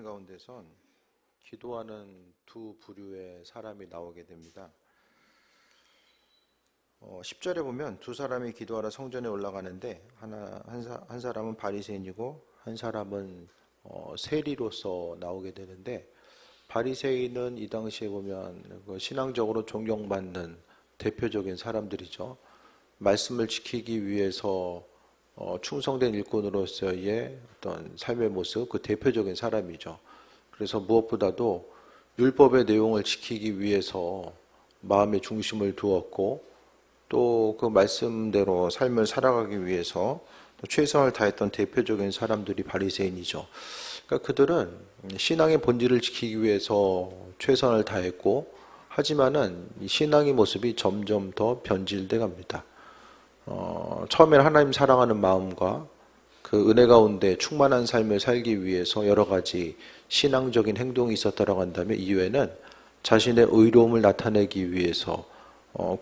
가운데선 기도하는 두 부류의 사람이 나오게 됩니다. 10절에 보면 두 사람이 기도하러 성전에 올라가는데 한 사람은 바리새인이고 한 사람은 세리로서 나오게 되는데, 바리새인은 이 당시에 보면 신앙적으로 존경받는 대표적인 사람들이죠. 말씀을 지키기 위해서 충성된 일꾼으로서의 어떤 삶의 모습, 그 대표적인 사람이죠. 그래서 무엇보다도 율법의 내용을 지키기 위해서 마음의 중심을 두었고, 또 그 말씀대로 삶을 살아가기 위해서 최선을 다했던 대표적인 사람들이 바리새인이죠. 그러니까 그들은 신앙의 본질을 지키기 위해서 최선을 다했고, 하지만은 이 신앙의 모습이 점점 더 변질돼 갑니다. 처음에는 하나님 사랑하는 마음과 그 은혜 가운데 충만한 삶을 살기 위해서 여러 가지 신앙적인 행동이 있었다고 한다면, 이후에는 자신의 의로움을 나타내기 위해서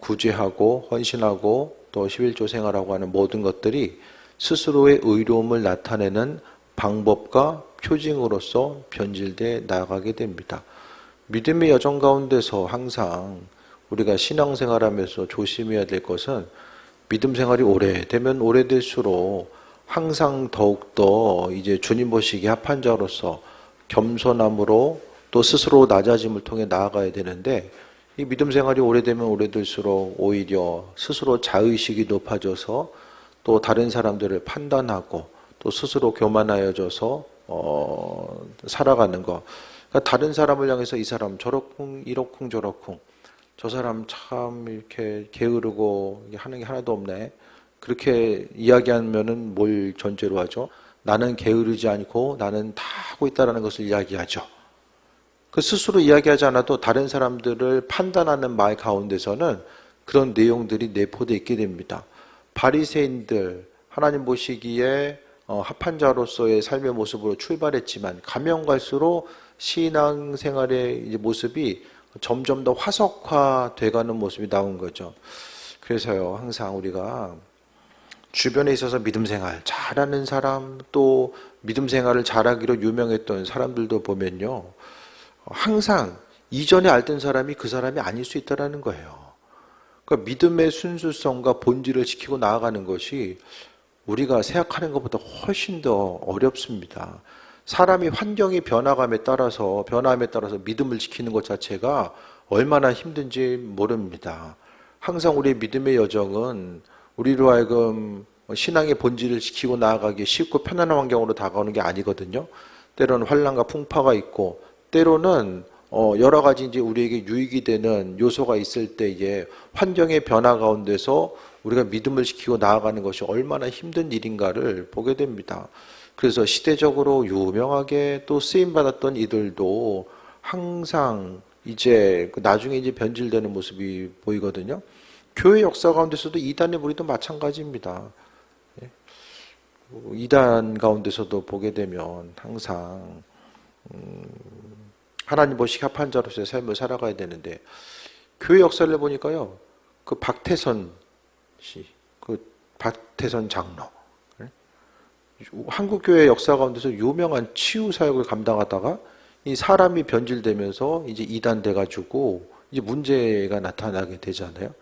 구제하고 헌신하고 또 11조 생활하고 하는 모든 것들이 스스로의 의로움을 나타내는 방법과 표징으로서 변질돼 나가게 됩니다. 믿음의 여정 가운데서 항상 우리가 신앙생활하면서 조심해야 될 것은, 믿음 생활이 오래되면 오래될수록 항상 더욱더 이제 주님 보시기에 합한 자로서 겸손함으로 또 스스로 낮아짐을 통해 나아가야 되는데, 이 믿음 생활이 오래되면 오래될수록 오히려 스스로 자의식이 높아져서 또 다른 사람들을 판단하고 또 스스로 교만하여져서 살아가는 것. 그러니까 다른 사람을 향해서 이 사람 저렇쿵 이렇쿵 저렇쿵, 저 사람 참 이렇게 게으르고 하는 게 하나도 없네, 그렇게 이야기하면은 뭘 전제로 하죠? 나는 게으르지 않고 나는 다 하고 있다는 것을 이야기하죠. 그 스스로 이야기하지 않아도 다른 사람들을 판단하는 말 가운데서는 그런 내용들이 내포되어 있게 됩니다. 바리새인들, 하나님 보시기에 합한 자로서의 삶의 모습으로 출발했지만 가면 갈수록 신앙생활의 모습이 점점 더 화석화돼가는 모습이 나온 거죠. 그래서요, 항상 우리가 주변에 있어서 믿음 생활 잘하는 사람, 또 믿음 생활을 잘하기로 유명했던 사람들도 보면요, 항상 이전에 알던 사람이 그 사람이 아닐 수 있다는 거예요. 그러니까 믿음의 순수성과 본질을 지키고 나아가는 것이 우리가 생각하는 것보다 훨씬 더 어렵습니다. 사람이 환경이 변함에 따라서 믿음을 지키는 것 자체가 얼마나 힘든지 모릅니다. 항상 우리의 믿음의 여정은 우리로 하여금 신앙의 본질을 지키고 나아가기 쉽고 편안한 환경으로 다가오는 게 아니거든요. 때로는 환난과 풍파가 있고, 때로는 여러 가지 이제 우리에게 유익이 되는 요소가 있을 때에 환경의 변화 가운데서 우리가 믿음을 지키고 나아가는 것이 얼마나 힘든 일인가를 보게 됩니다. 그래서 시대적으로 유명하게 또 쓰임받았던 이들도 항상 이제 나중에 이제 변질되는 모습이 보이거든요. 교회 역사 가운데서도 이단의 무리도 마찬가지입니다. 이단 가운데서도 보게 되면 항상 하나님 보시기 합한 자로서의 삶을 살아가야 되는데, 교회 역사를 보니까요, 그 박태선 씨, 그 박태선 장로, 한국교회 역사 가운데서 유명한 치유 사역을 감당하다가 이 사람이 변질되면서 이제 이단돼가지고 이제 문제가 나타나게 되잖아요.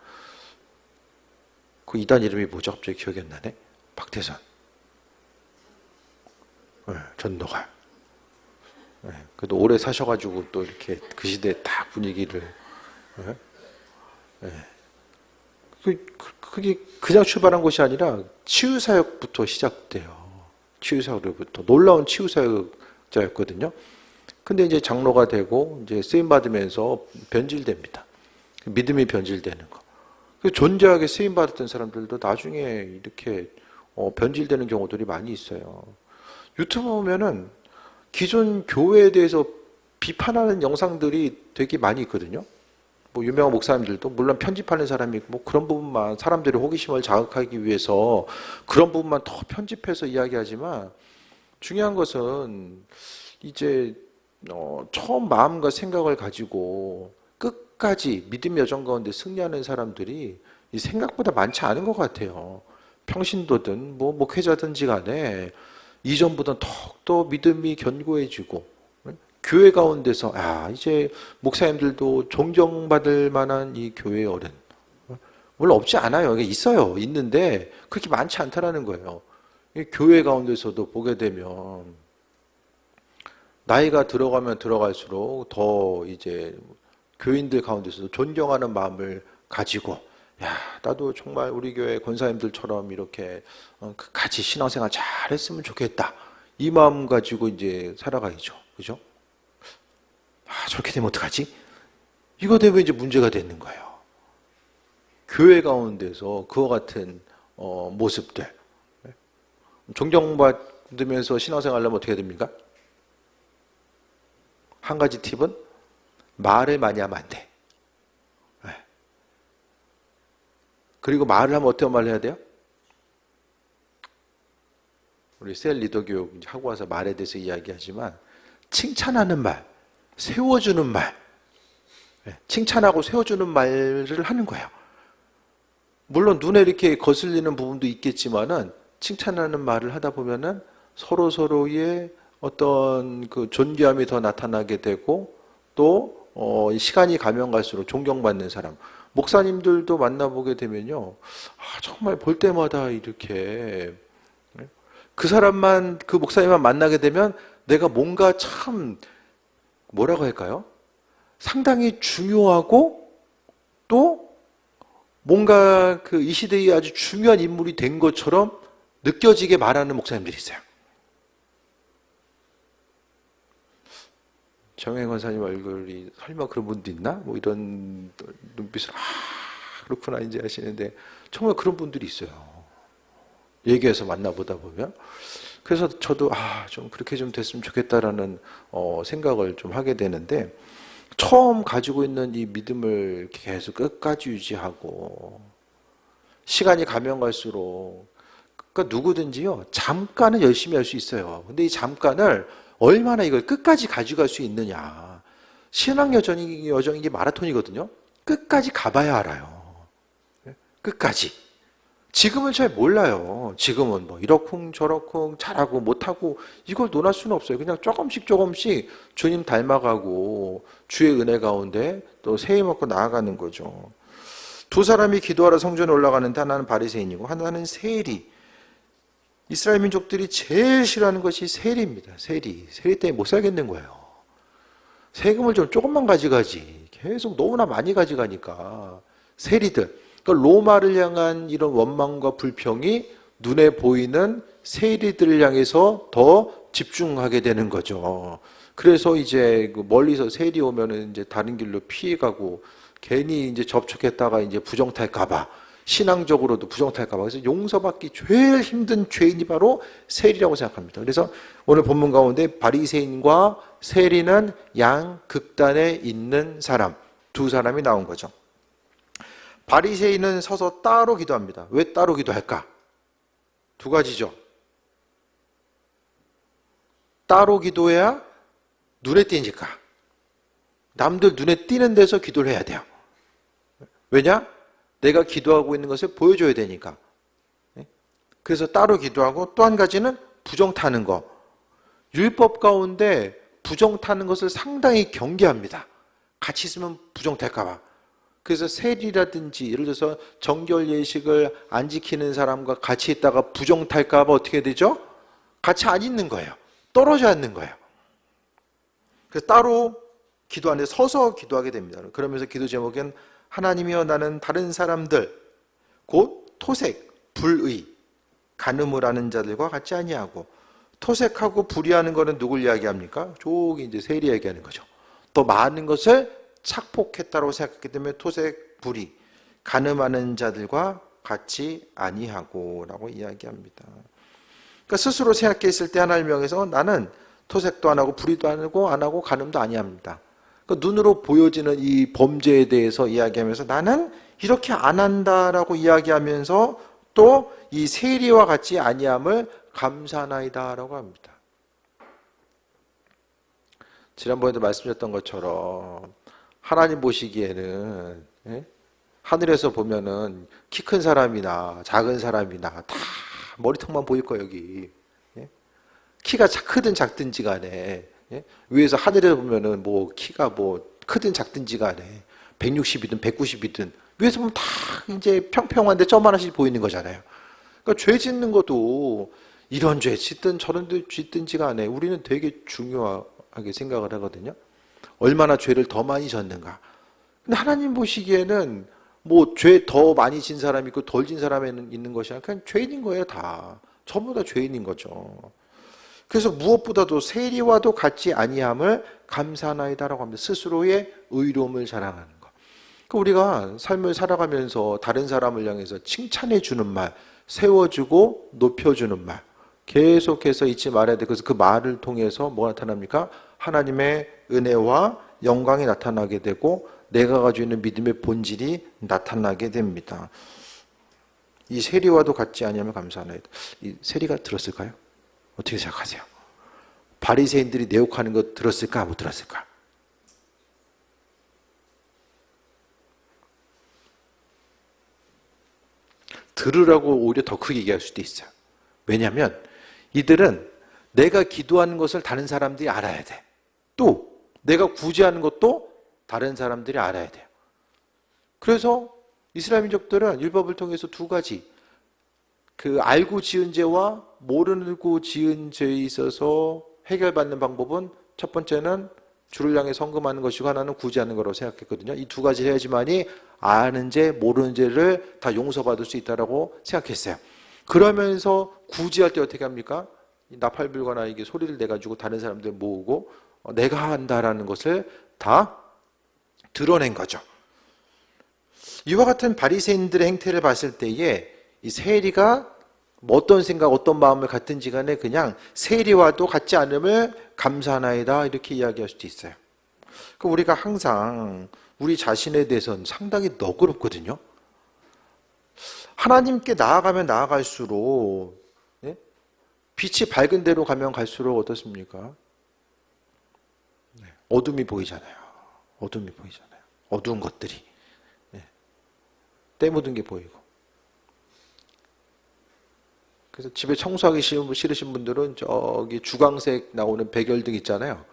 그 이단 이름이 뭐죠? 갑자기 기억이 안 나네. 박태선, 전도가. 그래도 오래 사셔가지고 또 이렇게 그 시대에 딱 분위기를. 그게 그냥 출발한 것이 아니라 치유사역부터 시작돼요. 치유사역부터. 놀라운 치유사역자였거든요. 근데 이제 장로가 되고 이제 쓰임받으면서 변질됩니다. 믿음이 변질되는 거. 존재하게 쓰임받았던 사람들도 나중에 이렇게 변질되는 경우들이 많이 있어요. 유튜브 보면은 기존 교회에 대해서 비판하는 영상들이 되게 많이 있거든요. 뭐 유명한 목사님들도 물론 편집하는 사람이 있고, 뭐 그런 부분만 사람들의 호기심을 자극하기 위해서 그런 부분만 더 편집해서 이야기하지만, 중요한 것은 이제 처음 마음과 생각을 가지고 끝까지 믿음 여정 가운데 승리하는 사람들이 생각보다 많지 않은 것 같아요. 평신도든 뭐 목회자든지 간에 이전보다는 더욱더 믿음이 견고해지고 교회 가운데서 이제 목사님들도 존경받을 만한 이 교회의 어른, 물론 없지 않아요. 있어요. 있는데 그렇게 많지 않다라는 거예요. 이 교회 가운데서도 보게 되면 나이가 들어가면 들어갈수록 더 이제 교인들 가운데서도 존경하는 마음을 가지고, 나도 정말 우리 교회 권사님들처럼 이렇게 같이 신앙생활 잘 했으면 좋겠다, 이 마음 가지고 이제 살아가야죠. 그죠? 저렇게 되면 어떡하지? 이거 되면 이제 문제가 되는 거예요. 교회 가운데서 그와 같은 모습들, 존경받으면서 신앙생활 하려면 어떻게 해야 됩니까? 한 가지 팁은 말을 많이 하면 안 돼. 그리고 말을 하면 어떤 말을 해야 돼요? 우리 셀 리더 교육 하고 와서 말에 대해서 이야기하지만, 칭찬하는 말, 세워주는 말, 칭찬하고 세워주는 말을 하는 거예요. 물론 눈에 이렇게 거슬리는 부분도 있겠지만은 칭찬하는 말을 하다 보면은 서로의 어떤 그 존귀함이 더 나타나게 되고, 또 시간이 가면 갈수록 존경받는 사람, 목사님들도 만나보게 되면요, 정말 볼 때마다 이렇게 그 사람만, 그 목사님만 만나게 되면 내가 뭔가 참 뭐라고 할까요? 상당히 중요하고 또 뭔가 그 이 시대에 아주 중요한 인물이 된 것처럼 느껴지게 말하는 목사님들이 있어요. 정혜 권사님 얼굴이 설마 그런 분도 있나? 뭐 이런 눈빛으로 그렇구나 이제 하시는데, 정말 그런 분들이 있어요. 얘기해서 만나보다 보면. 그래서 저도 좀 그렇게 좀 됐으면 좋겠다라는 생각을 좀 하게 되는데, 처음 가지고 있는 이 믿음을 계속 끝까지 유지하고, 시간이 가면 갈수록, 그러니까 누구든지요, 잠깐은 열심히 할 수 있어요. 근데 이 잠깐을 얼마나 이걸 끝까지 가져갈 수 있느냐. 신앙 여정이 이게 마라톤이거든요. 끝까지 가봐야 알아요. 끝까지. 지금은 잘 몰라요. 지금은 뭐 이러쿵 저러쿵 잘하고 못하고 이걸 논할 수는 없어요. 그냥 조금씩 주님 닮아가고 주의 은혜 가운데 또 세임 얻고 나아가는 거죠. 두 사람이 기도하러 성전에 올라가는데 하나는 바리새인이고 하나는 세리. 이스라엘 민족들이 제일 싫어하는 것이 세리입니다. 세리 때문에 못 살겠는 거예요. 세금을 좀 조금만 가져가지 계속 너무나 많이 가져가니까. 세리들, 그러니까 로마를 향한 이런 원망과 불평이 눈에 보이는 세리들을 향해서 더 집중하게 되는 거죠. 그래서 이제 멀리서 세리 오면은 이제 다른 길로 피해가고, 괜히 이제 접촉했다가 이제 부정탈까봐, 신앙적으로도 부정탈까봐. 그래서 용서받기 제일 힘든 죄인이 바로 세리라고 생각합니다. 그래서 오늘 본문 가운데 바리새인과 세리는 양극단에 있는 사람, 두 사람이 나온 거죠. 바리새인은 서서 따로 기도합니다. 왜 따로 기도할까? 두 가지죠. 따로 기도해야 눈에 띄니까. 남들 눈에 띄는 데서 기도를 해야 돼요. 왜냐? 내가 기도하고 있는 것을 보여줘야 되니까. 그래서 따로 기도하고, 또 한 가지는 부정 타는 거. 율법 가운데 부정 타는 것을 상당히 경계합니다. 같이 있으면 부정 탈까 봐. 그래서 세리라든지 예를 들어서 정결 예식을 안 지키는 사람과 같이 있다가 부정 탈까 봐 어떻게 되죠? 같이 안 있는 거예요. 떨어져 앉는 거예요. 그래서 따로 기도하는데 서서 기도하게 됩니다. 그러면서 기도 제목은 하나님이여 나는 다른 사람들 곧 토색, 불의, 간음을 하는 자들과 같이 아니하고. 토색하고 불의하는 거는 누굴 이야기합니까? 저기 이제 세리 얘기하는 거죠. 또 많은 것을 착복했다고 생각했기 때문에 토색, 불의, 간음하는 자들과 같이 아니하고 라고 이야기합니다. 그러니까 스스로 생각했을 때 하나님 명에서 나는 토색도 안 하고 불의도 안 하고 간음도 아니합니다. 그러니까 눈으로 보여지는 이 범죄에 대해서 이야기하면서 나는 이렇게 안 한다라고 이야기하면서 또 이 세리와 같이 아니함을 감사하나이다라고 합니다. 지난번에도 말씀드렸던 것처럼 하나님 보시기에는 하늘에서 보면은 키 큰 사람이나 작은 사람이나 다 머리통만 보일 거예요. 여기 키가 크든 작든지 간에 예? 위에서 하늘에 보면은 뭐 키가 뭐 크든 작든지가 안에 160이든 190이든 위에서 보면 다 이제 평평한데 점 하나씩 보이는 거잖아요. 그러니까 죄 짓는 것도 이런 죄 짓든 저런 죄 짓든지가 안에 우리는 되게 중요하게 생각을 하거든요. 얼마나 죄를 더 많이 졌는가. 근데 하나님 보시기에는 뭐 죄 더 많이 진 사람이 있고 덜 진 사람이 있는 것이 아니라 그냥 죄인인 거예요, 다. 전부 다 죄인인 거죠. 그래서 무엇보다도 세리와도 같지 아니함을 감사하나이다라고 합니다. 스스로의 의로움을 자랑하는 것. 그러니까 우리가 삶을 살아가면서 다른 사람을 향해서 칭찬해 주는 말, 세워주고 높여주는 말, 계속해서 잊지 말아야 돼. 그래서 그 말을 통해서 뭐가 나타납니까? 하나님의 은혜와 영광이 나타나게 되고 내가 가지고 있는 믿음의 본질이 나타나게 됩니다. 이 세리와도 같지 아니하면 감사하나이다. 이 세리가 들었을까요? 어떻게 생각하세요? 바리새인들이 내 욕하는 거 들었을까? 못 들었을까? 들으라고 오히려 더 크게 얘기할 수도 있어요. 왜냐하면 이들은 내가 기도하는 것을 다른 사람들이 알아야 돼. 또 내가 구제하는 것도 다른 사람들이 알아야 돼요. 그래서 이스라엘 민족들은 율법을 통해서 두 가지, 그 알고 지은 죄와 모르고 지은 죄에 있어서 해결받는 방법은 첫 번째는 주를 향해 성금하는 것이고 하나는 구제하는 거라고 생각했거든요. 이 두 가지를 해야지만이 아는 죄, 모르는 죄를 다 용서받을 수 있다라고 생각했어요. 그러면서 구제할 때 어떻게 합니까? 나팔불거나 이게 소리를 내가지고 다른 사람들 모으고 내가 한다라는 것을 다 드러낸 거죠. 이와 같은 바리새인들의 행태를 봤을 때에 이 세리가 어떤 생각, 어떤 마음을 갖든지 간에 그냥 세리와도 같지 않음을 감사하나이다 이렇게 이야기할 수도 있어요. 그럼 우리가 항상 우리 자신에 대해서는 상당히 너그럽거든요. 하나님께 나아가면 나아갈수록 빛이 밝은 데로 가면 갈수록 어떻습니까? 어둠이 보이잖아요. 어둠이 보이잖아요. 어두운 것들이. 때 묻은 게 보이고. 그래서 집에 청소하기 싫으신 분들은 저기 주광색 나오는 백열등 있잖아요.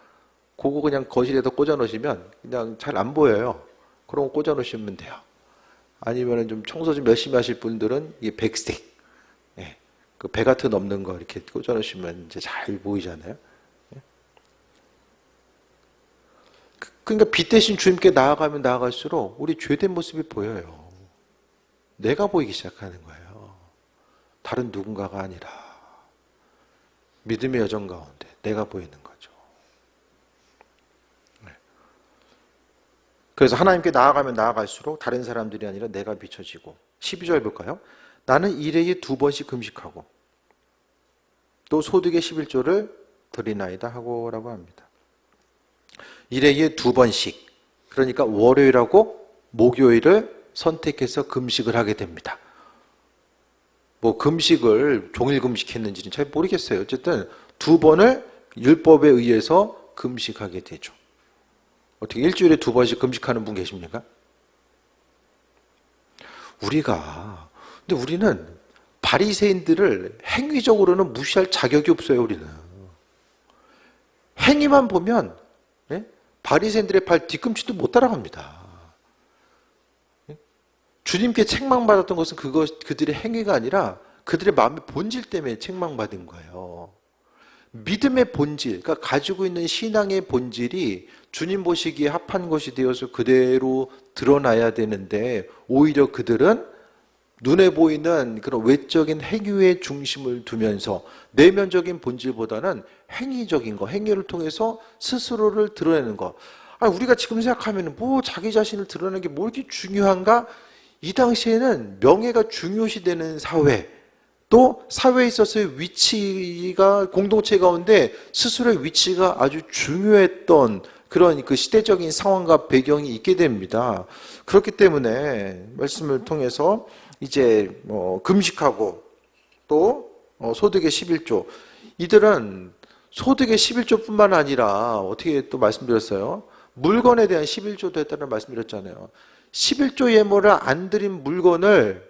그거 그냥 거실에다 꽂아 놓으시면 그냥 잘 안 보여요. 그런 거 꽂아 놓으시면 돼요. 아니면 좀 청소 좀 열심히 하실 분들은 이게 백색, 그 배 같은 없는 거 이렇게 꽂아 놓으시면 이제 잘 보이잖아요. 그러니까 빛 대신 주님께 나아가면 나아갈수록 우리 죄된 모습이 보여요. 내가 보이기 시작하는 거예요. 다른 누군가가 아니라 믿음의 여정 가운데 내가 보이는 거죠. 그래서 하나님께 나아가면 나아갈수록 다른 사람들이 아니라 내가 비춰지고 12절 볼까요? 나는 일회에 2번씩 금식하고 또 소득의 11조를 드리나이다 하고 라고 합니다. 일회에 2번씩, 그러니까 월요일하고 목요일을 선택해서 금식을 하게 됩니다. 뭐 금식을 종일 금식했는지는 잘 모르겠어요. 어쨌든 2번을 율법에 의해서 금식하게 되죠. 어떻게 일주일에 2번씩 금식하는 분 계십니까? 근데 우리는 바리새인들을 행위적으로는 무시할 자격이 없어요. 우리는 행위만 보면 바리새인들의 발 뒤꿈치도 못 따라갑니다. 주님께 책망받았던 것은 그들의 행위가 아니라 그들의 마음의 본질 때문에 책망받은 거예요. 믿음의 본질, 그러니까 가지고 있는 신앙의 본질이 주님 보시기에 합한 것이 되어서 그대로 드러나야 되는데 오히려 그들은 눈에 보이는 그런 외적인 행위에 중심을 두면서 내면적인 본질보다는 행위적인 거, 행위를 통해서 스스로를 드러내는 거. 우리가 지금 생각하면 뭐 자기 자신을 드러내는 게 뭐 이렇게 중요한가? 이 당시에는 명예가 중요시되는 사회, 또 사회에 있어서의 위치가 공동체 가운데 스스로의 위치가 아주 중요했던 그런 그 시대적인 상황과 배경이 있게 됩니다. 그렇기 때문에 말씀을 통해서 이제 금식하고 또 소득의 11조, 이들은 소득의 11조뿐만 아니라 어떻게 또 말씀드렸어요? 물건에 대한 11조도 했다는 말씀드렸잖아요. 11조 예물을 안 드린 물건을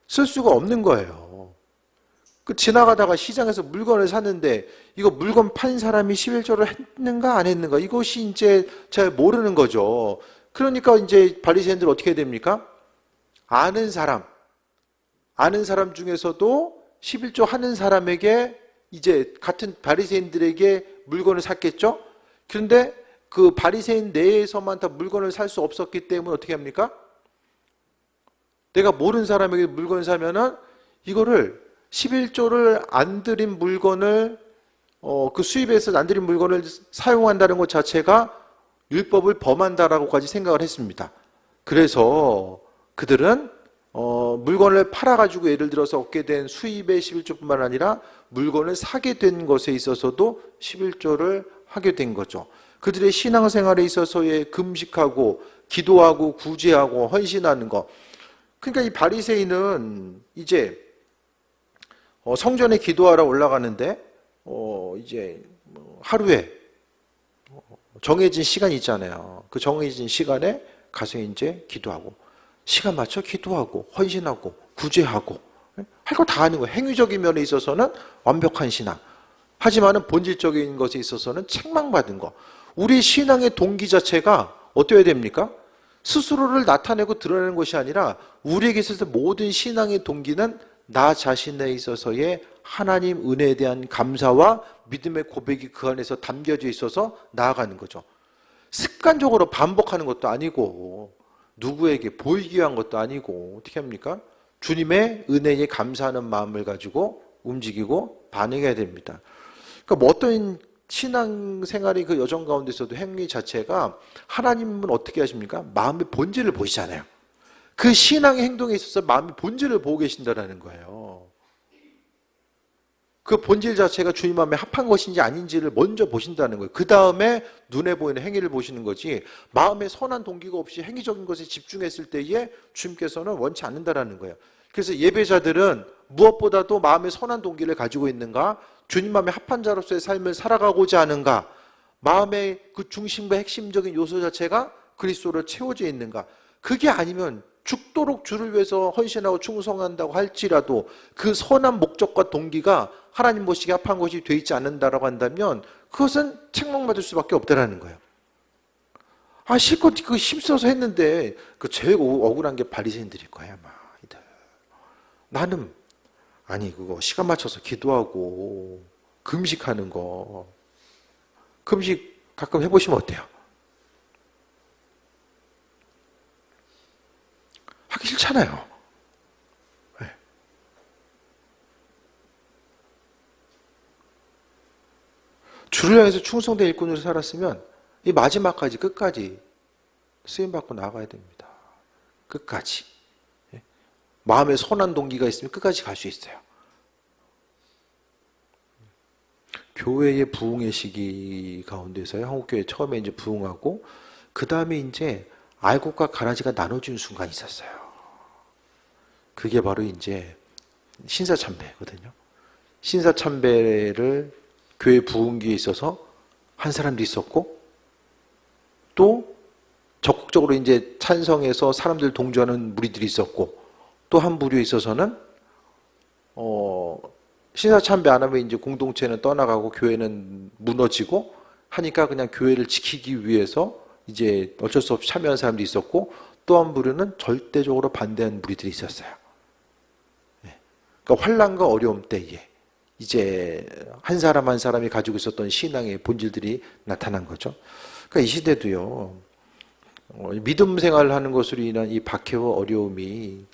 쓸 수가 없는 거예요. 그 지나가다가 시장에서 물건을 샀는데 이거 물건 판 사람이 11조를 했는가 안 했는가 이것이 이제 잘 모르는 거죠. 그러니까 이제 바리새인들 어떻게 됩니까? 아는 사람 중에서도 11조 하는 사람에게 이제 같은 바리새인들에게 물건을 샀겠죠? 그런데 그 바리새인 내에서만 다 물건을 살 수 없었기 때문에 어떻게 합니까? 내가 모르는 사람에게 물건을 사면은 이거를 11조를 안 들인 물건을 그 수입에서 안 들인 물건을 사용한다는 것 자체가 율법을 범한다라고까지 생각을 했습니다. 그래서 그들은 물건을 팔아가지고 예를 들어서 얻게 된 수입의 11조뿐만 아니라 물건을 사게 된 것에 있어서도 11조를 하게 된 거죠. 그들의 신앙생활에 있어서의 금식하고 기도하고 구제하고 헌신하는 것. 그러니까 이 바리새인은 이제 성전에 기도하러 올라가는데 이제 하루에 정해진 시간이 있잖아요. 그 정해진 시간에 가서 이제 기도하고 시간 맞춰 기도하고 헌신하고 구제하고 할 거 다 하는 거예요. 행위적인 면에 있어서는 완벽한 신앙. 하지만은 본질적인 것에 있어서는 책망받은 거. 우리 신앙의 동기 자체가 어떠해야 됩니까? 스스로를 나타내고 드러내는 것이 아니라 우리에게 있어서 모든 신앙의 동기는 나 자신에 있어서의 하나님 은혜에 대한 감사와 믿음의 고백이 그 안에서 담겨져 있어서 나아가는 거죠. 습관적으로 반복하는 것도 아니고 누구에게 보이기 위한 것도 아니고 어떻게 합니까? 주님의 은혜에 감사하는 마음을 가지고 움직이고 반응해야 됩니다. 그러니까 뭐 어떤 신앙생활의 그 여정 가운데서도 행위 자체가 하나님은 어떻게 하십니까? 마음의 본질을 보시잖아요. 그 신앙의 행동에 있어서 마음의 본질을 보고 계신다는 거예요. 그 본질 자체가 주님 마음에 합한 것인지 아닌지를 먼저 보신다는 거예요. 그 다음에 눈에 보이는 행위를 보시는 거지 마음에 선한 동기가 없이 행위적인 것에 집중했을 때에 주님께서는 원치 않는다는 거예요. 그래서 예배자들은 무엇보다도 마음에 선한 동기를 가지고 있는가? 주님 마음에 합한 자로서의 삶을 살아가고자 하는가? 마음의 그 중심과 핵심적인 요소 자체가 그리스도로 채워져 있는가? 그게 아니면 죽도록 주를 위해서 헌신하고 충성한다고 할지라도 그 선한 목적과 동기가 하나님 보시기에 합한 것이 되어 있지 않는다라고 한다면 그것은 책망받을 수밖에 없다라는 거예요. 실컷 그 힘써서 했는데 그 제일 억울한 게 바리새인들일 거야 아마. 나는 아니 그거 시간 맞춰서 기도하고 금식하는 거 금식 가끔 해보시면 어때요? 하기 싫잖아요. 네. 주를 향해서 충성된 일꾼으로 살았으면 이 마지막까지 끝까지 쓰임받고 나가야 됩니다. 끝까지. 네. 마음에 선한 동기가 있으면 끝까지 갈 수 있어요. 교회의 부흥의 시기 가운데서요. 한국교회 처음에 이제 부흥하고 그 다음에 이제 알곡과 가라지가 나눠지는 순간이 있었어요. 그게 바로 이제 신사참배거든요. 신사참배를 교회 부흥기에 있어서 한 사람도 있었고 또 적극적으로 이제 찬성해서 사람들 동조하는 무리들이 있었고 또 한 부류에 있어서는 신사참배 안 하면 이제 공동체는 떠나가고 교회는 무너지고 하니까 그냥 교회를 지키기 위해서 이제 어쩔 수 없이 참여한 사람도 있었고 또 한 부류는 절대적으로 반대하는 무리들이 있었어요. 그러니까 환난과 어려움 때에 이제 한 사람 한 사람이 가지고 있었던 신앙의 본질들이 나타난 거죠. 그러니까 이 시대도요. 믿음 생활을 하는 것으로 인한 이 박해와 어려움이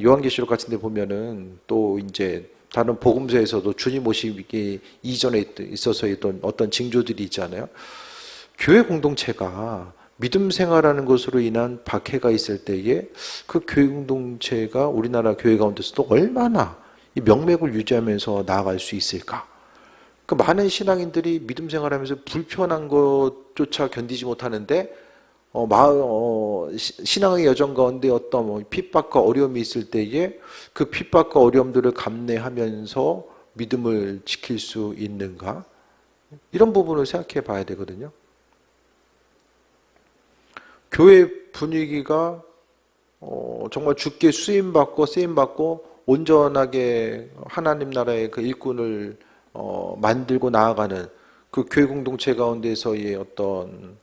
요한계시록 같은 데 보면은 또 이제 다른 복음서에서도 주님 오시기 이전에 있어서 있던 어떤 징조들이 있잖아요. 교회 공동체가 믿음 생활하는 것으로 인한 박해가 있을 때에 그 교회 공동체가 우리나라 교회 가운데서도 얼마나 이 명맥을 유지하면서 나아갈 수 있을까? 그 많은 신앙인들이 믿음 생활하면서 불편한 것조차 견디지 못하는데 신앙의 여정 가운데 어떤 핍박과 어려움이 있을 때에 그 핍박과 어려움들을 감내하면서 믿음을 지킬 수 있는가? 이런 부분을 생각해 봐야 되거든요. 교회 분위기가 정말 주께 쓰임받고 쓰임받고 온전하게 하나님 나라의 그 일꾼을 만들고 나아가는 그 교회 공동체 가운데서의 어떤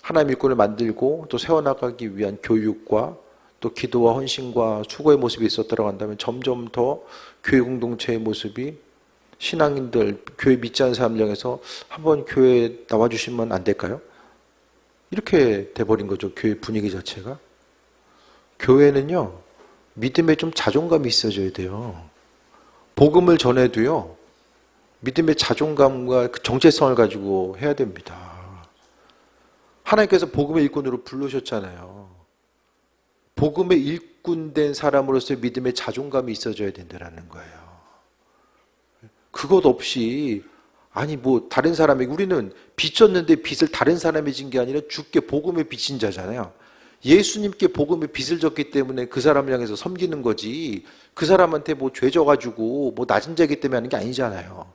하나님 일꾼을 만들고 또 세워나가기 위한 교육과 또 기도와 헌신과 수고의 모습이 있었다고 한다면 점점 더 교회 공동체의 모습이 신앙인들, 교회 믿지 않는 사람을 향해서 한번 교회에 나와주시면 안 될까요? 이렇게 돼버린 거죠. 교회 분위기 자체가. 교회는요, 믿음에 좀 자존감이 있어져야 돼요. 복음을 전해도요, 믿음의 자존감과 그 정체성을 가지고 해야 됩니다. 하나님께서 복음의 일꾼으로 부르셨잖아요. 복음의 일꾼된 사람으로서 믿음의 자존감이 있어져야 된다는 거예요. 그것 없이 아니 뭐 다른 사람에게 우리는 빚졌는데 빚을 다른 사람이 진 게 아니라 주께 복음의 빚진 자잖아요. 예수님께 복음의 빚을 졌기 때문에 그 사람을 향해서 섬기는 거지 그 사람한테 뭐 죄 져가지고 뭐 낮은 자이기 때문에 하는 게 아니잖아요.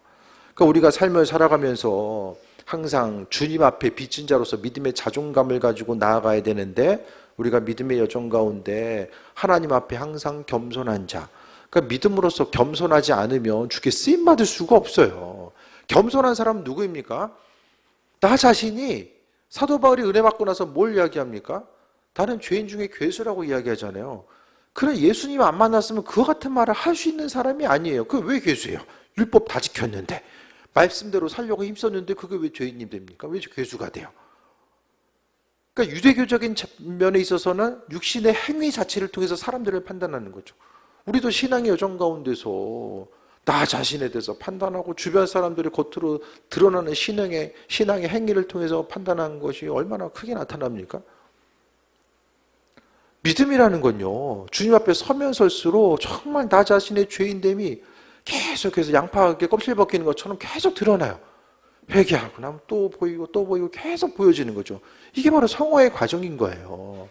그러니까 우리가 삶을 살아가면서 항상 주님 앞에 빚진 자로서 믿음의 자존감을 가지고 나아가야 되는데 우리가 믿음의 여정 가운데 하나님 앞에 항상 겸손한 자, 그러니까 믿음으로서 겸손하지 않으면 주께 쓰임받을 수가 없어요. 겸손한 사람은 누구입니까? 나 자신이 사도 바울이 은혜 받고 나서 뭘 이야기합니까? 나는 죄인 중에 괴수라고 이야기하잖아요. 그래 예수님 안 만났으면 그와 같은 말을 할 수 있는 사람이 아니에요. 그게 왜 괴수예요? 율법 다 지켰는데 말씀대로 살려고 힘썼는데 그게 왜 죄인님 됩니까? 왜 괴수가 돼요? 그러니까 유대교적인 면에 있어서는 육신의 행위 자체를 통해서 사람들을 판단하는 거죠. 우리도 신앙의 여정 가운데서 나 자신에 대해서 판단하고 주변 사람들이 겉으로 드러나는 신앙의 행위를 통해서 판단하는 것이 얼마나 크게 나타납니까? 믿음이라는 건요, 주님 앞에 서면 설수록 정말 나 자신의 죄인됨이 계속해서 양파하게 껍질 벗기는 것처럼 계속 드러나요. 회개하고 나면 또 보이고 계속 보여지는 거죠. 이게 바로 성화의 과정인 거예요.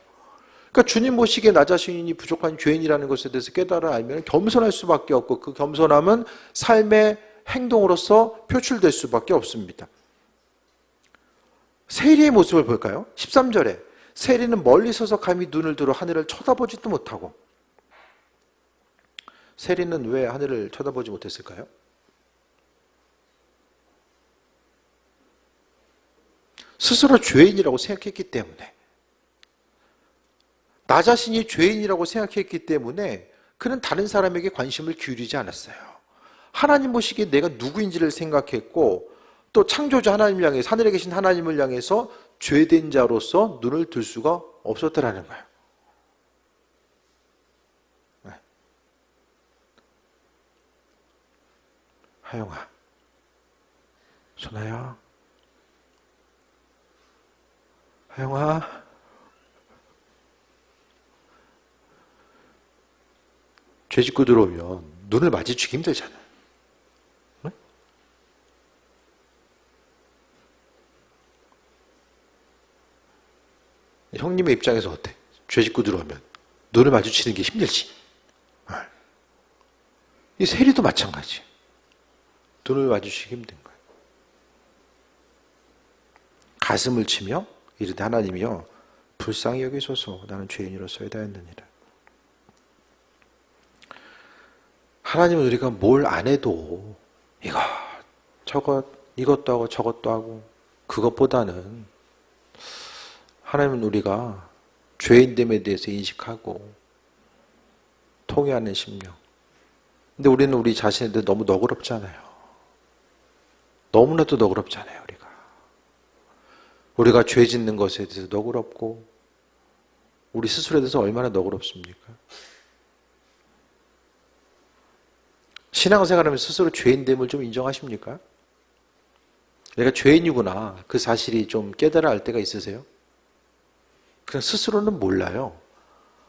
그러니까 주님 보시기에 나 자신이 부족한 죄인이라는 것에 대해서 깨달아 알면 겸손할 수밖에 없고 그 겸손함은 삶의 행동으로서 표출될 수밖에 없습니다. 세리의 모습을 볼까요? 13절에 세리는 멀리 서서 감히 눈을 들어 하늘을 쳐다보지도 못하고. 세리는 왜 하늘을 쳐다보지 못했을까요? 스스로 죄인이라고 생각했기 때문에, 나 자신이 죄인이라고 생각했기 때문에 그는 다른 사람에게 관심을 기울이지 않았어요. 하나님 보시기에 내가 누구인지를 생각했고 또 창조주 하나님을 향해서, 하늘에 계신 하나님을 향해서 죄된 자로서 눈을 들 수가 없었다라는 거예요. 네. 하영아, 소나야, 하영아, 죄 짓고 들어오면 눈을 마주치기 힘들잖아. 네? 형님의 입장에서 어때? 죄 짓고 들어오면 눈을 마주치는 게 힘들지. 네. 이 세리도 마찬가지. 눈을 마주치기 힘든 거예요. 가슴을 치며 이르되 하나님이여 불쌍히 여기소서 나는 죄인으로서이다 했느니라. 하나님은 우리가 뭘 안 해도 이것도 하고 저것도 하고 그것보다는 하나님은 우리가 죄인됨에 대해서 인식하고 통회하는 심령. 근데 우리는 우리 자신에 대해 너무 너그럽잖아요. 너무나도 너그럽잖아요, 우리가. 우리가 죄 짓는 것에 대해서 너그럽고 우리 스스로에 대해서 얼마나 너그럽습니까? 신앙생활하면서 스스로 죄인됨을 좀 인정하십니까? 내가 죄인이구나 그 사실이 좀 깨달아 알 때가 있으세요? 그냥 스스로는 몰라요.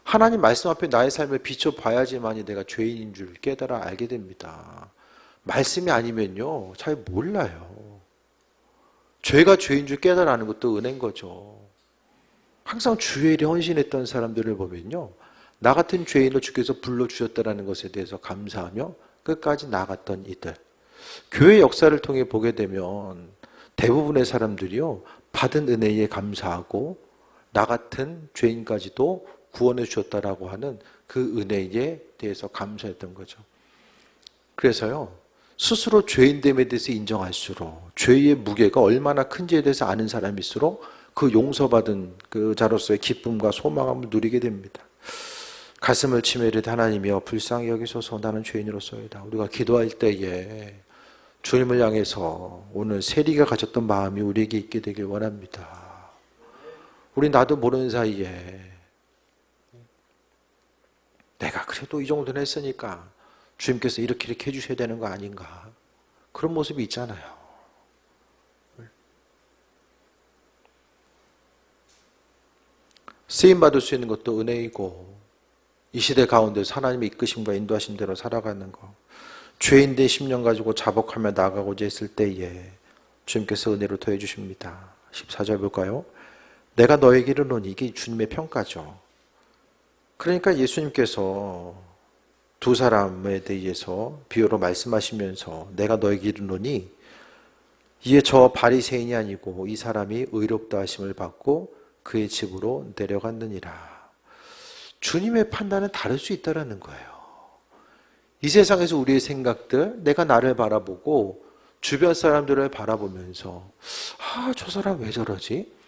하나님 말씀 앞에 나의 삶을 비춰봐야지만이 내가 죄인인 줄 깨달아 알게 됩니다. 말씀이 아니면요 잘 몰라요. 죄가 죄인 줄 깨달아 아는 것도 은혜인 거죠. 항상 주의 일에 헌신했던 사람들을 보면요 나 같은 죄인을 주께서 불러주셨다는 것에 대해서 감사하며 끝까지 나아갔던 이들. 교회 역사를 통해 보게 되면 대부분의 사람들이요 받은 은혜에 감사하고 나 같은 죄인까지도 구원해 주셨다라고 하는 그 은혜에 대해서 감사했던 거죠. 그래서요, 스스로 죄인됨에 대해서 인정할수록 죄의 무게가 얼마나 큰지에 대해서 아는 사람일수록 그 용서받은 그 자로서의 기쁨과 소망함을 누리게 됩니다. 가슴을 치며 이르되 하나님이여 불쌍히 여기소서 나는 죄인으로서이다. 우리가 기도할 때에 주님을 향해서 오늘 세리가 가졌던 마음이 우리에게 있게 되길 원합니다. 우리 나도 모르는 사이에 내가 그래도 이 정도는 했으니까 주님께서 이렇게 해주셔야 되는 거 아닌가, 그런 모습이 있잖아요. 쓰임받을 수 있는 것도 은혜이고, 이 시대 가운데서 하나님의 이끄심과 인도하신 대로 살아가는 것, 죄인된 10년 가지고 자복하며 나아가고자 했을 때에 주님께서 은혜로 더해 주십니다. 14절 볼까요? 내가 너에게 이르노니, 이게 주님의 평가죠. 그러니까 예수님께서 두 사람에 대해서 비유로 말씀하시면서 내가 너에게 이르노니, 이에 저 바리새인이 아니고 이 사람이 의롭다 하심을 받고 그의 집으로 내려갔느니라. 주님의 판단은 다를 수 있다는 거예요. 이 세상에서 우리의 생각들, 내가 나를 바라보고 주변 사람들을 바라보면서 저 사람 왜 저러지?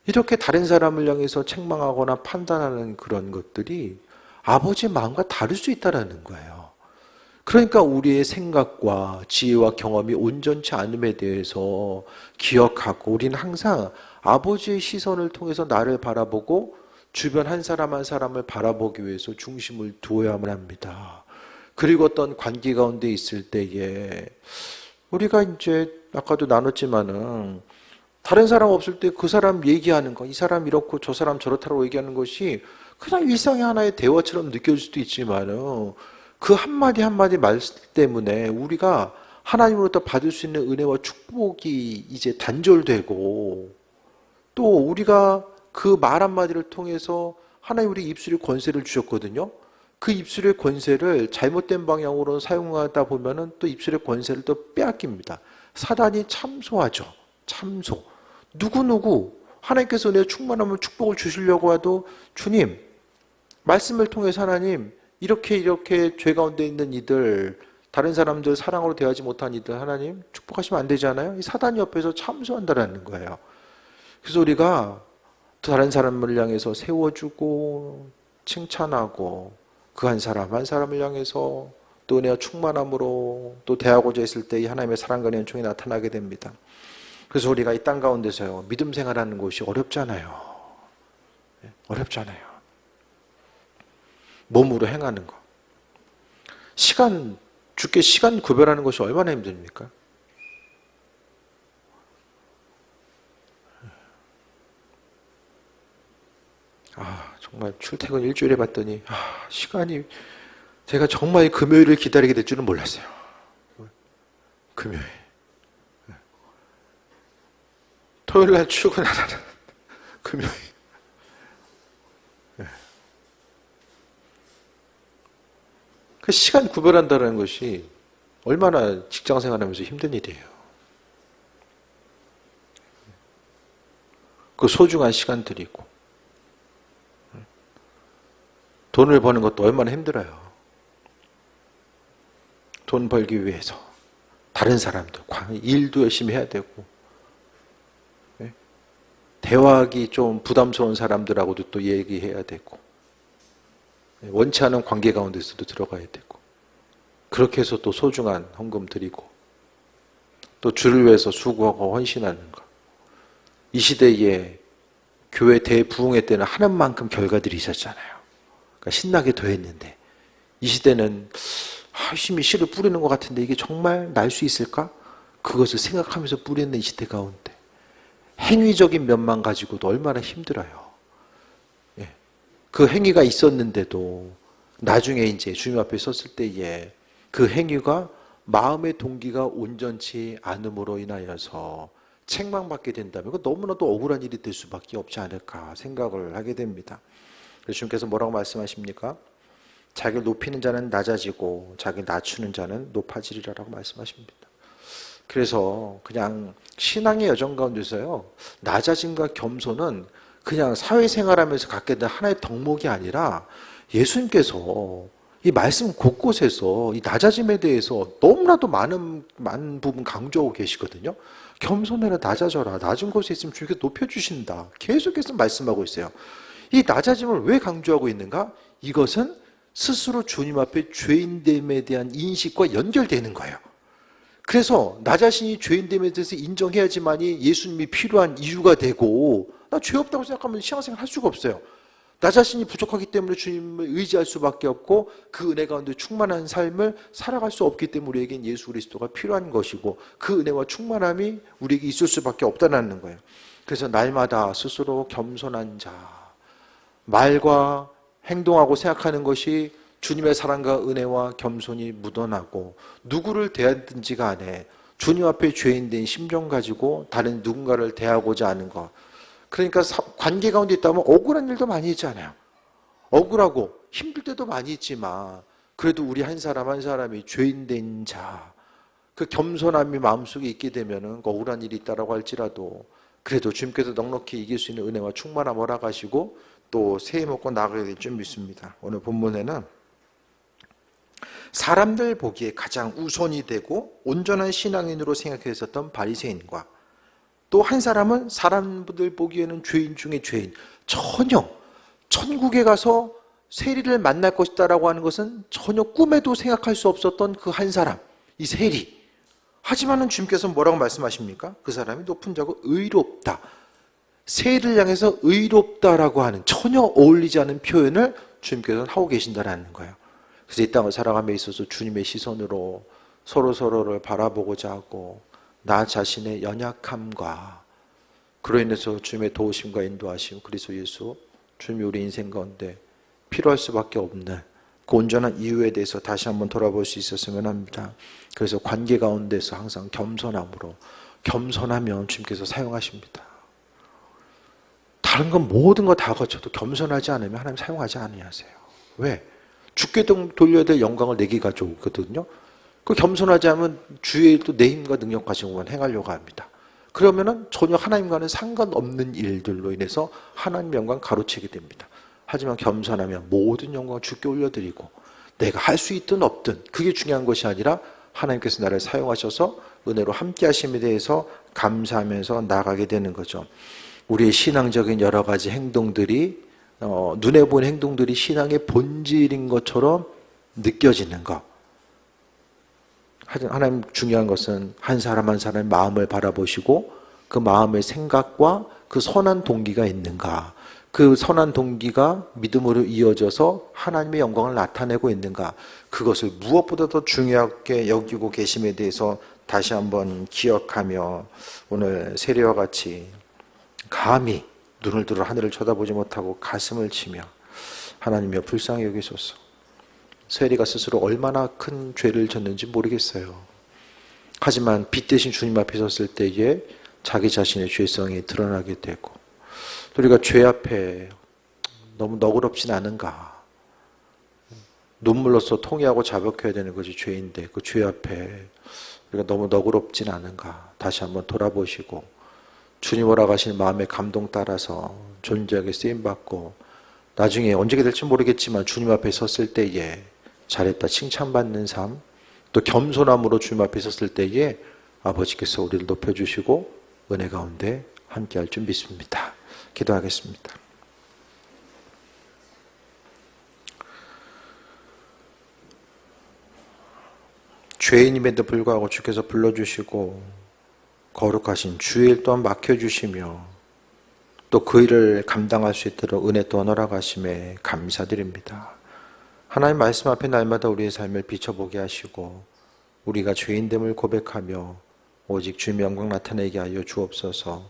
이렇게 다른 사람을 향해서 책망하거나 판단하는 그런 것들이 아버지의 마음과 다를 수 있다는 거예요. 그러니까 우리의 생각과 지혜와 경험이 온전치 않음에 대해서 기억하고, 우리는 항상 아버지의 시선을 통해서 나를 바라보고 주변 한 사람 한 사람을 바라보기 위해서 중심을 두어야만 합니다. 그리고 어떤 관계 가운데 있을 때에 우리가 이제 아까도 나눴지만은 다른 사람 없을 때 그 사람 얘기하는 거, 이 사람 이렇고 저 사람 저렇다고 얘기하는 것이 그냥 일상의 하나의 대화처럼 느껴질 수도 있지만은 그 한마디 한마디 말 때문에 우리가 하나님으로부터 받을 수 있는 은혜와 축복이 이제 단절되고, 또 우리가 그 말 한마디를 통해서 하나님 우리 입술에 권세를 주셨거든요. 그 입술의 권세를 잘못된 방향으로 사용하다 보면은 또 입술의 권세를 또 빼앗깁니다. 사단이 참소하죠. 참소. 누구누구 하나님께서 은혜 충만하면 축복을 주시려고 해도 주님, 말씀을 통해서 하나님 이렇게 죄 가운데 있는 이들, 다른 사람들 사랑으로 대하지 못한 이들 하나님 축복하시면 안 되잖아요. 이 사단이 옆에서 참소한다라는 거예요. 그래서 우리가 또 다른 사람을 향해서 세워주고 칭찬하고 그 한 사람 한 사람을 향해서 또 은혜와 충만함으로 또 대하고자 했을 때 이 하나님의 사랑과 연총이 나타나게 됩니다. 그래서 우리가 이 땅 가운데서요, 믿음 생활하는 것이 어렵잖아요. 어렵잖아요. 몸으로 행하는 거. 주께 시간 구별하는 것이 얼마나 힘듭니까? 정말 출퇴근 일주일에 봤더니 시간이, 제가 정말 금요일을 기다리게 될 줄은 몰랐어요. 금요일. 토요일 날 출근하라는 금요일. 그 시간 구별한다는 것이 얼마나 직장 생활하면서 힘든 일이에요. 그 소중한 시간들이고, 돈을 버는 것도 얼마나 힘들어요. 돈 벌기 위해서 다른 사람들, 일도 열심히 해야 되고, 대화하기 좀 부담스러운 사람들하고도 또 얘기해야 되고, 원치 않은 관계 가운데서도 들어가야 되고, 그렇게 해서 또 소중한 헌금 드리고, 또 주를 위해서 수고하고 헌신하는 것. 이 시대에 교회 대부흥회 때는 하는 만큼 결과들이 있었잖아요. 그러니까 신나게 더했는데, 이 시대는 열심히 씨를 뿌리는 것 같은데 이게 정말 날 수 있을까? 그것을 생각하면서 뿌리는 이 시대 가운데 행위적인 면만 가지고도 얼마나 힘들어요. 그 행위가 있었는데도 나중에 이제 주님 앞에 섰을 때에 그 행위가 마음의 동기가 온전치 않음으로 인하여서 책망받게 된다면 그건 너무나도 억울한 일이 될 수밖에 없지 않을까 생각을 하게 됩니다. 그래서 주님께서 뭐라고 말씀하십니까? 자기를 높이는 자는 낮아지고 자기를 낮추는 자는 높아지리라고 말씀하십니다. 그래서 그냥 신앙의 여정 가운데서요, 낮아짐과 겸손은 그냥 사회생활하면서 갖게 된 하나의 덕목이 아니라 예수님께서 이 말씀 곳곳에서 이 낮아짐에 대해서 너무나도 많은 부분 강조하고 계시거든요. 겸손해라, 낮아져라, 낮은 곳에 있으면 주님께서 높여주신다. 계속해서 말씀하고 있어요. 이 낮아짐을 왜 강조하고 있는가? 이것은 스스로 주님 앞에 죄인됨에 대한 인식과 연결되는 거예요. 그래서 나 자신이 죄인됨에 대해서 인정해야지만이 예수님이 필요한 이유가 되고, 나 죄 없다고 생각하면 신앙생활 할 수가 없어요. 나 자신이 부족하기 때문에 주님을 의지할 수밖에 없고 그 은혜 가운데 충만한 삶을 살아갈 수 없기 때문에 우리에겐 예수 그리스도가 필요한 것이고 그 은혜와 충만함이 우리에게 있을 수밖에 없다는 거예요. 그래서 날마다 스스로 겸손한 자, 말과 행동하고 생각하는 것이 주님의 사랑과 은혜와 겸손이 묻어나고 누구를 대하든지 간에 주님 앞에 죄인된 심정 가지고 다른 누군가를 대하고자 하는 것. 그러니까 관계 가운데 있다면 억울한 일도 많이 있잖아요. 억울하고 힘들 때도 많이 있지만 그래도 우리 한 사람 한 사람이 죄인된 자, 그 겸손함이 마음속에 있게 되면 억울한 일이 있다라고 할지라도 그래도 주님께서 넉넉히 이길 수 있는 은혜와 충만함 허락하시고 또 새해 먹고 나가게 될 줄 믿습니다. 오늘 본문에는 사람들 보기에 가장 우선이 되고 온전한 신앙인으로 생각했었던 바리새인과 또 한 사람은 사람들 보기에는 죄인 중에 죄인, 전혀 천국에 가서 세리를 만날 것이다라고 하는 것은 전혀 꿈에도 생각할 수 없었던 그 한 사람, 이 세리. 하지만은 주님께서 뭐라고 말씀하십니까? 그 사람이 높은 자고 의롭다. 세리를 향해서 의롭다라고 하는 전혀 어울리지 않은 표현을 주님께서는 하고 계신다라는 거예요. 그래서 이 땅을 살아감에 있어서 주님의 시선으로 서로를 바라보고자 하고 나 자신의 연약함과 그로 인해서 주님의 도우심과 인도하심 그리스도 예수 주님이 우리 인생 가운데 필요할 수밖에 없는 그 온전한 이유에 대해서 다시 한번 돌아볼 수 있었으면 합니다. 그래서 관계 가운데서 항상 겸손함으로 겸손하면 주님께서 사용하십니다. 다른 건 모든 거 다 거쳐도 겸손하지 않으면 하나님 사용하지 아니하세요. 왜? 주께 돌려야 될 영광을 내게 가져오거든요. 그 겸손하지 않으면 주의 일도 내 힘과 능력 가지고만 행하려고 합니다. 그러면은 전혀 하나님과는 상관없는 일들로 인해서 하나님 영광 가로채게 됩니다. 하지만 겸손하면 모든 영광을 주께 올려드리고 내가 할 수 있든 없든 그게 중요한 것이 아니라 하나님께서 나를 사용하셔서 은혜로 함께 하심에 대해서 감사하면서 나아가게 되는 거죠. 우리의 신앙적인 여러 가지 행동들이 눈에 보이는 행동들이 신앙의 본질인 것처럼 느껴지는 것. 하나님 중요한 것은 한 사람 한 사람의 마음을 바라보시고 그 마음의 생각과 그 선한 동기가 있는가, 그 선한 동기가 믿음으로 이어져서 하나님의 영광을 나타내고 있는가, 그것을 무엇보다 더 중요하게 여기고 계심에 대해서 다시 한번 기억하며 오늘 세례와 같이 감히 눈을 들어 하늘을 쳐다보지 못하고 가슴을 치며 하나님이여 불쌍히 여기소서. 세리가 스스로 얼마나 큰 죄를 졌는지 모르겠어요. 하지만 빛 대신 주님 앞에 섰을 때에 자기 자신의 죄성이 드러나게 되고 또 우리가 죄 앞에 너무 너그럽진 않은가. 눈물로써 통회하고 자복해야 되는 것이 죄인데 그 죄 앞에 우리가 너무 너그럽진 않은가. 다시 한번 돌아보시고 주님 허락하신 마음의 감동 따라서 존재하게 쓰임받고 나중에 언제가 될지 모르겠지만 주님 앞에 섰을 때에 잘했다 칭찬받는 삶, 또 겸손함으로 주님 앞에 섰을 때에 아버지께서 우리를 높여주시고 은혜 가운데 함께할 줄 믿습니다. 기도하겠습니다. 죄인임에도 불구하고 주께서 불러주시고 거룩하신 주의 일 또한 맡겨주시며 또 그 일을 감당할 수 있도록 은혜 또한 허락하심에 감사드립니다. 하나님 말씀 앞에 날마다 우리의 삶을 비춰보게 하시고 우리가 죄인됨을 고백하며 오직 주님의 영광 나타내게 하여 주옵소서.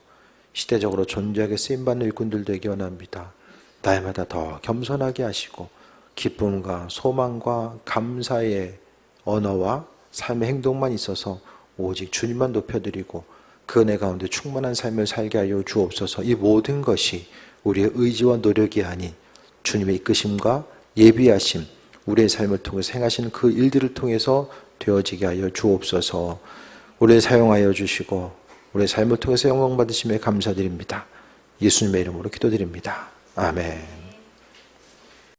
시대적으로 존재하게 쓰임받는 일꾼들 되기 원합니다. 날마다 더 겸손하게 하시고 기쁨과 소망과 감사의 언어와 삶의 행동만 있어서 오직 주님만 높여드리고 그 은혜 가운데 충만한 삶을 살게 하여 주옵소서. 이 모든 것이 우리의 의지와 노력이 아닌 주님의 이끄심과 예비하심, 우리의 삶을 통해서 행하시는 그 일들을 통해서 되어지게 하여 주옵소서. 우리를 사용하여 주시고 우리의 삶을 통해서 영광 받으심에 감사드립니다. 예수님의 이름으로 기도드립니다. 아멘.